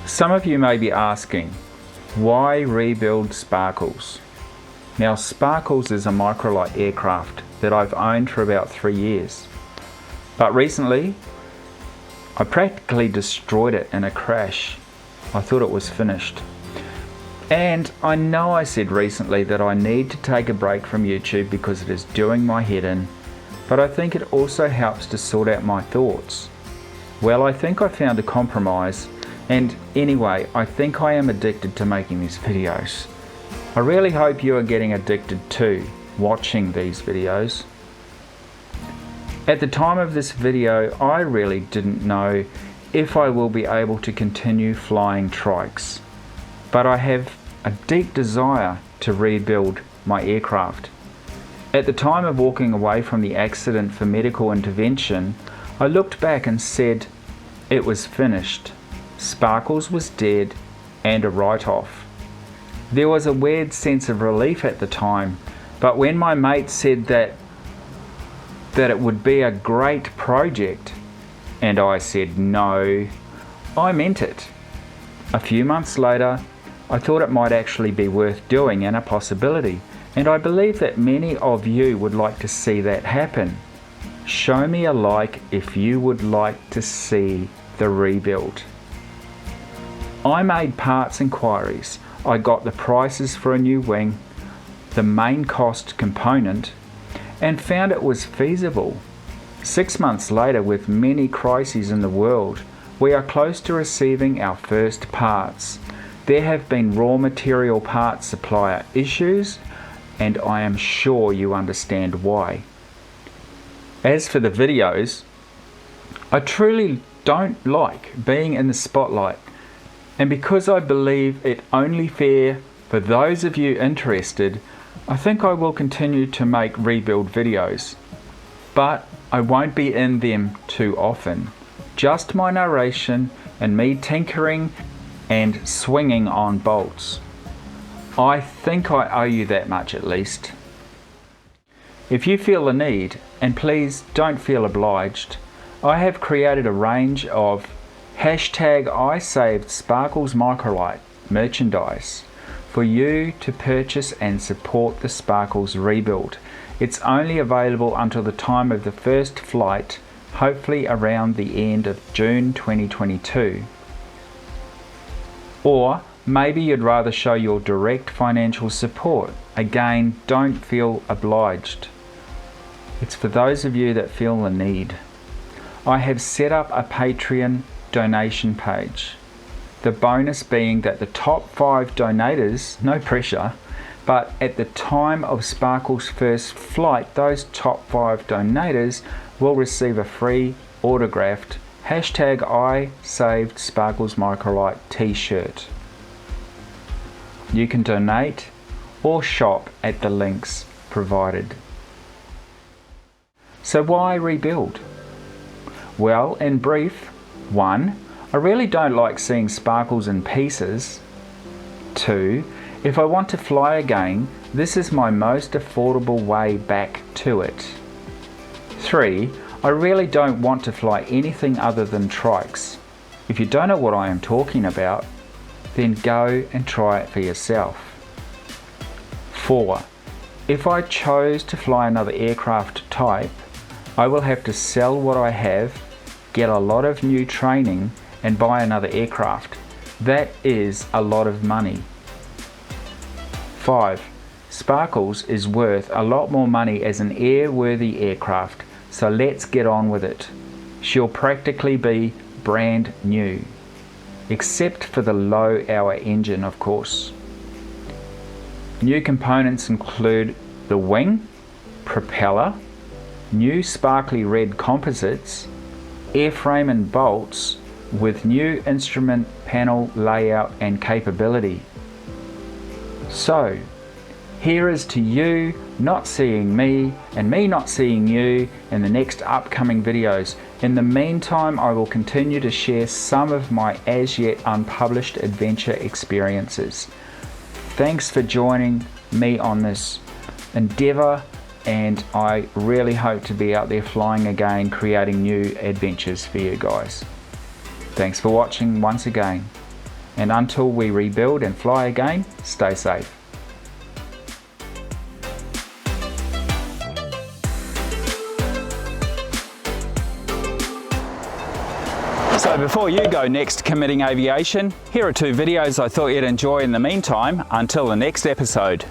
Some of you may be asking, why rebuild Sparkles? Now, Sparkles is a microlight aircraft that I've owned for about 3 years. But recently, I practically destroyed it in a crash. I thought it was finished. And I know I said recently that I need to take a break from YouTube because it is doing my head in, but I think it also helps to sort out my thoughts. Well, I think I found a compromise, and anyway, I think I am addicted to making these videos. I really hope you are getting addicted to watching these videos. At the time of this video, I really didn't know if I will be able to continue flying trikes, but I have a deep desire to rebuild my aircraft. At the time of walking away from the accident for medical intervention, I looked back and said it was finished. Sparkles was dead and a write-off. There was a weird sense of relief at the time, but when my mate said that it would be a great project, and I said no, I meant it. A few months later, I thought it might actually be worth doing and a possibility, and I believe that many of you would like to see that happen. Show me a like if you would like to see the rebuild. I made parts inquiries. I got the prices for a new wing, the main cost component, and found it was feasible. 6 months later, with many crises in the world, we are close to receiving our first parts. There have been raw material parts supplier issues, and I am sure you understand why. As for the videos, I truly don't like being in the spotlight, and because I believe it only fair for those of you interested, I think I will continue to make rebuild videos, but I won't be in them too often. Just my narration and me tinkering and swinging on bolts. I think I owe you that much at least. If you feel the need, and please don't feel obliged, I have created a range of #ISavedSparkles Microlight merchandise for you to purchase and support the Sparkles rebuild. It's only available until the time of the first flight, hopefully around the end of June 2022. Or maybe you'd rather show your direct financial support. Again, don't feel obliged. It's for those of you that feel the need. I have set up a Patreon donation page. The bonus being that the top 5 donators, no pressure, but at the time of Sparkles' first flight, those top 5 donators will receive a free autographed #ISavedSparkles Microlight t-shirt. You can donate or shop at the links provided. So why rebuild? Well, in brief, 1, I really don't like seeing Sparkles in pieces. 2, if I want to fly again, this is my most affordable way back to it. 3, I really don't want to fly anything other than trikes. If you don't know what I am talking about, then go and try it for yourself. 4, if I chose to fly another aircraft type, I will have to sell what I have, get a lot of new training, and buy another aircraft. That is a lot of money. 5, Sparkles is worth a lot more money as an airworthy aircraft, so let's get on with it. She'll practically be brand new, except for the low hour engine, of course. New components include the wing, propeller, new sparkly red composites, airframe and bolts, with new instrument panel layout and capability. So, here is to you not seeing me and me not seeing you in the next upcoming videos. In the meantime, I will continue to share some of my as yet unpublished adventure experiences. Thanks for joining me on this endeavor, and I really hope to be out there flying again, creating new adventures for you guys. Thanks for watching once again. And until we rebuild and fly again, stay safe. So before you go next committing aviation, here are 2 videos I thought you'd enjoy in the meantime until the next episode.